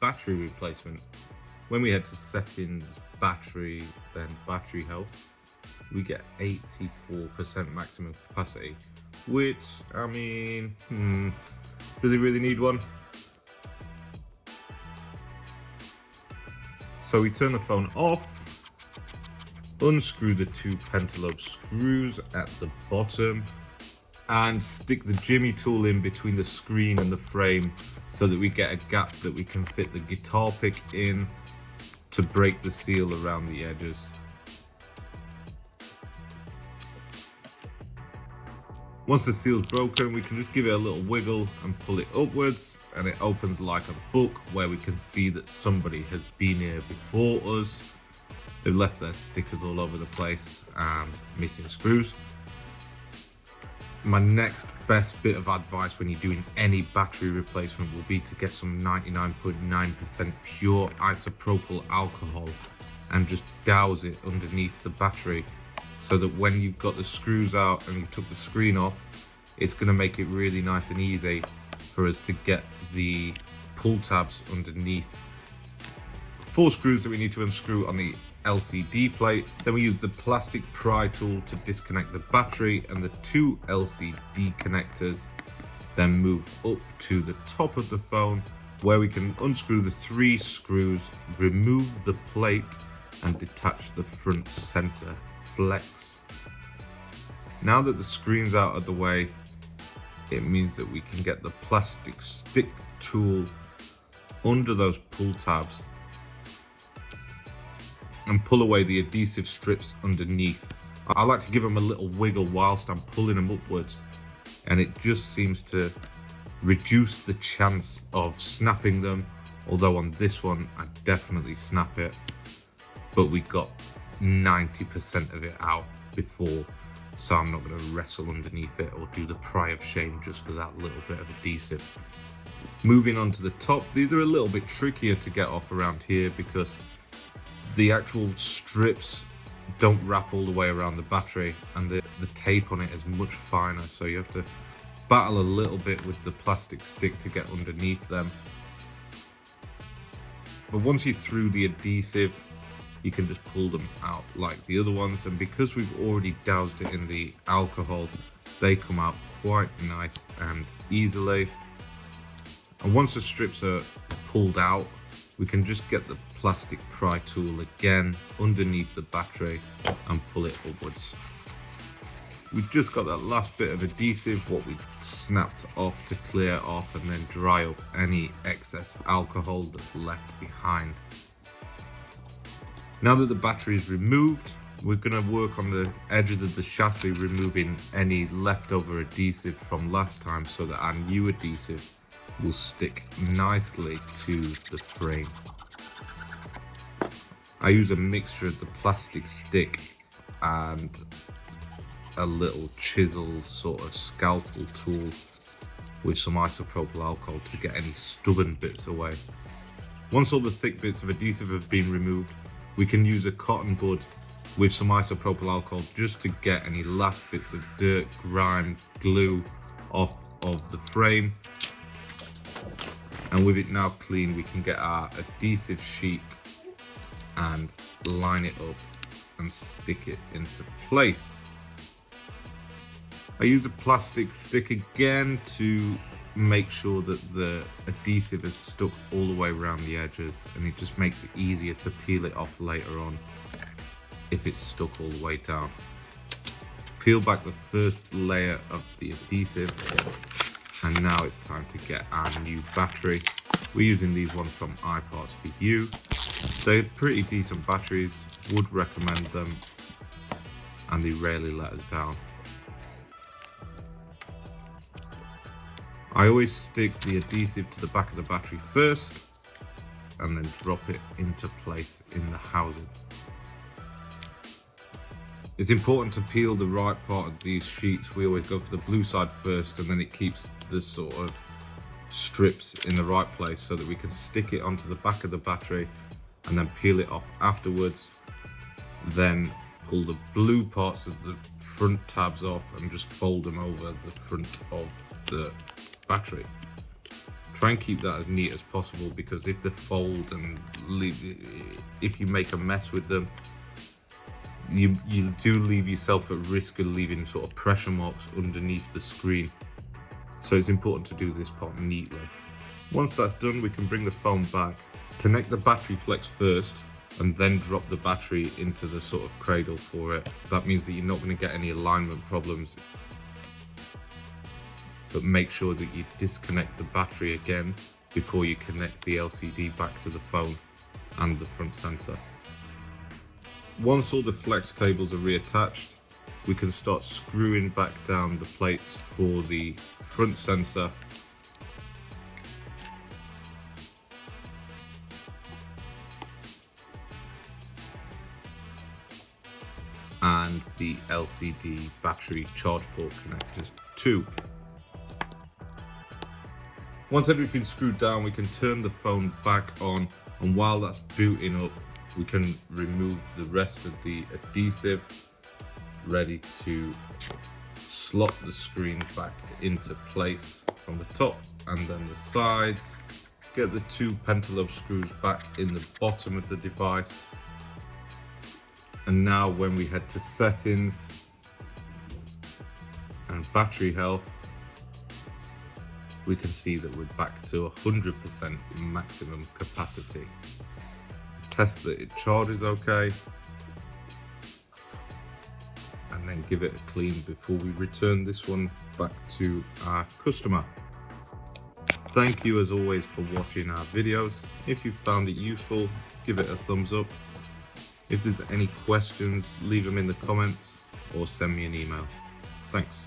battery replacement. When we head to settings, battery, then battery health, we get 84% maximum capacity, which, I mean, does it really need one? So we turn the phone off, unscrew the two pentalobe screws at the bottom, and stick the jimmy tool in between the screen and the frame so that we get a gap that we can fit the guitar pick in to break the seal around the edges. Once the seal's broken, we can just give it a little wiggle and pull it upwards, and it opens like a book where we can see that somebody has been here before us. They've left their stickers all over the place and missing screws. My next best bit of advice when you're doing any battery replacement will be to get some 99.9% pure isopropyl alcohol and just douse it underneath the battery, so that when you've got the screws out and you took the screen off, it's going to make it really nice and easy for us to get the pull tabs underneath. 4 screws that we need to unscrew on the LCD plate. Then we use the plastic pry tool to disconnect the battery and the 2 LCD connectors. Then move up to the top of the phone where we can unscrew the 3 screws, remove the plate and detach the front sensor flex. Now that the screen's out of the way, it means that we can get the plastic stick tool under those pull tabs and pull away the adhesive strips underneath. I like to give them a little wiggle whilst I'm pulling them upwards, and it just seems to reduce the chance of snapping them, although on this one I definitely snap it, but we got 90% of it out before, so I'm not going to wrestle underneath it or do the pry of shame just for that little bit of adhesive. Moving on to the top, these are a little bit trickier to get off around here because the actual strips don't wrap all the way around the battery, and the tape on it is much finer, so you have to battle a little bit with the plastic stick to get underneath them. But once you're through the adhesive, you can just pull them out like the other ones, and because we've already doused it in the alcohol, they come out quite nice and easily. And once the strips are pulled out, we can just get the plastic pry tool again underneath the battery and pull it upwards. We've just got that last bit of adhesive, what we snapped off, to clear off and then dry up any excess alcohol that's left behind. Now that the battery is removed, we're going to work on the edges of the chassis, removing any leftover adhesive from last time so that our new adhesive will stick nicely to the frame. I use a mixture of the plastic stick and a little chisel sort of scalpel tool with some isopropyl alcohol to get any stubborn bits away. Once all the thick bits of adhesive have been removed, we can use a cotton bud with some isopropyl alcohol just to get any last bits of dirt, grime, glue off of the frame. And with it now clean, we can get our adhesive sheet and line it up and stick it into place. I use a plastic stick again to make sure that the adhesive is stuck all the way around the edges, and it just makes it easier to peel it off later on if it's stuck all the way down. Peel back the first layer of the adhesive, and now it's time to get our new battery. We're using these ones from iParts for You. They're pretty decent batteries, would recommend them, and they rarely let us down. I always stick the adhesive to the back of the battery first and then drop it into place in the housing. It's important to peel the right part of these sheets. We always go for the blue side first, and then it keeps the sort of strips in the right place so that we can stick it onto the back of the battery and then peel it off afterwards. Then pull the blue parts of the front tabs off and just fold them over the front of the battery. Try and keep that as neat as possible, because if they fold and if you make a mess with them, you do leave yourself at risk of leaving sort of pressure marks underneath the screen. So it's important to do this part neatly. Once that's done, we can bring the phone back, connect the battery flex first, and then drop the battery into the sort of cradle for it. That means that you're not going to get any alignment problems. But make sure that you disconnect the battery again before you connect the LCD back to the phone and the front sensor. Once all the flex cables are reattached, we can start screwing back down the plates for the front sensor and the LCD battery charge port connectors too. Once everything's screwed down, we can turn the phone back on, and while that's booting up, we can remove the rest of the adhesive, ready to slot the screen back into place from the top and then the sides. Get the 2 pentalobe screws back in the bottom of the device. And now when we head to settings and battery health, we can see that we're back to 100% maximum capacity. Test that it charges okay, and then give it a clean before we return this one back to our customer. Thank you as always for watching our videos. If you found it useful, give it a thumbs up. If there's any questions, leave them in the comments or send me an email. Thanks.